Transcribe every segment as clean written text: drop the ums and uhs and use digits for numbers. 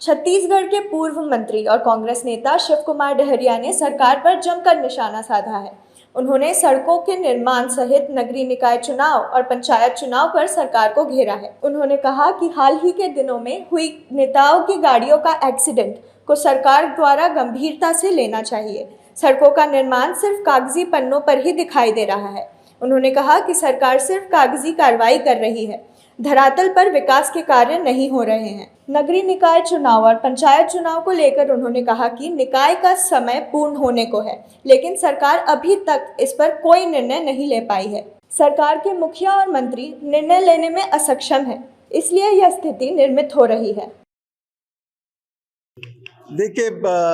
छत्तीसगढ़ के पूर्व मंत्री और कांग्रेस नेता शिव कुमार डहरिया ने सरकार पर जमकर निशाना साधा है। उन्होंने सड़कों के निर्माण सहित नगरीय निकाय चुनाव और पंचायत चुनाव पर सरकार को घेरा है। उन्होंने कहा कि हाल ही के दिनों में हुई नेताओं की गाड़ियों का एक्सीडेंट को सरकार द्वारा गंभीरता से लेना चाहिए। सड़कों का निर्माण सिर्फ कागजी पन्नों पर ही दिखाई दे रहा है। उन्होंने कहा कि सरकार सिर्फ कागजी कार्रवाई कर रही है, धरातल पर विकास के कार्य नहीं हो रहे हैं। नगरीय निकाय चुनाव और पंचायत चुनाव को लेकर उन्होंने कहा कि निकाय का समय पूर्ण होने को है, लेकिन सरकार अभी तक इस पर कोई निर्णय नहीं ले पाई है। सरकार के मुखिया और मंत्री निर्णय लेने में असक्षम हैं, इसलिए यह स्थिति निर्मित हो रही है। देखिए,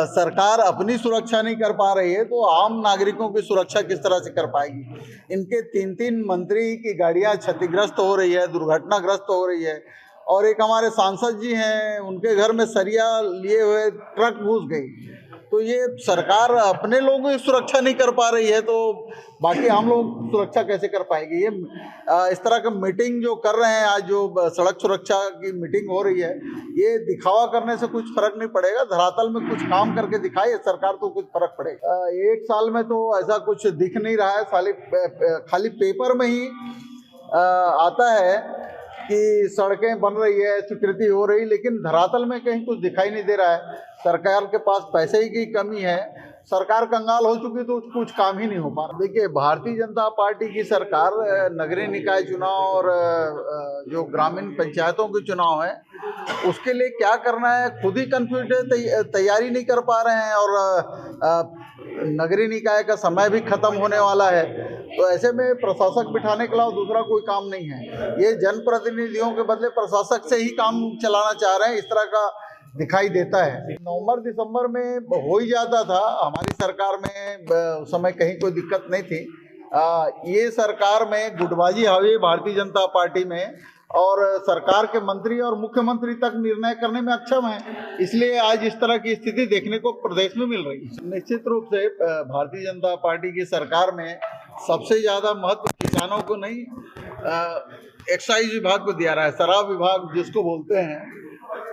सरकार अपनी सुरक्षा नहीं कर पा रही है तो आम नागरिकों की सुरक्षा किस तरह से कर पाएगी। इनके तीन तीन मंत्री की गाड़ियां क्षतिग्रस्त हो रही है, दुर्घटनाग्रस्त हो रही है, और एक हमारे सांसद जी हैं, उनके घर में सरिया लिए हुए ट्रक घुस गई। तो ये सरकार अपने लोगों की सुरक्षा नहीं कर पा रही है तो बाकी हम लोग सुरक्षा कैसे कर पाएंगे। ये इस तरह का मीटिंग जो कर रहे हैं, आज जो सड़क सुरक्षा की मीटिंग हो रही है, ये दिखावा करने से कुछ फर्क नहीं पड़ेगा। धरातल में कुछ काम करके दिखाए सरकार तो कुछ फर्क पड़ेगा। एक साल में तो ऐसा कुछ दिख नहीं रहा है, खाली पेपर में ही आता है कि सड़कें बन रही है, स्वीकृति हो रही, लेकिन धरातल में कहीं कुछ दिखाई नहीं दे रहा है। सरकार के पास पैसे की कमी है, सरकार कंगाल हो चुकी तो कुछ काम ही नहीं हो पा रहा। देखिए, भारतीय जनता पार्टी की सरकार नगरीय निकाय चुनाव और जो ग्रामीण पंचायतों के चुनाव है उसके लिए क्या करना है खुद ही कंफ्यूज है, तैयारी नहीं कर पा रहे हैं, और नगरीय निकाय का समय भी खत्म होने वाला है। तो ऐसे में प्रशासक बिठाने के अलावा दूसरा कोई काम नहीं है। ये जनप्रतिनिधियों के बदले प्रशासक से ही काम चलाना चाह रहे हैं, इस तरह का दिखाई देता है। नवंबर दिसंबर में हो ही जाता था, हमारी सरकार में उस समय कहीं कोई दिक्कत नहीं थी। ये सरकार में गुटबाजी हावी है भारतीय जनता पार्टी में, और सरकार के मंत्री और मुख्यमंत्री तक निर्णय करने में अक्षम है, इसलिए आज इस तरह की स्थिति देखने को प्रदेश में मिल रही है। निश्चित रूप से भारतीय जनता पार्टी की सरकार में सबसे ज़्यादा महत्व किसानों को नहीं, एक्साइज विभाग को दिया रहा है। शराब विभाग जिसको बोलते हैं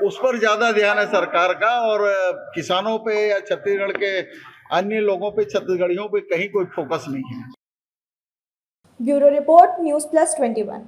उस पर ज़्यादा ध्यान है सरकार का, और किसानों पे या छत्तीसगढ़ के अन्य लोगों पे, छत्तीसगढ़ियों पे कहीं कोई फोकस नहीं है। Bureau report, news plus 21।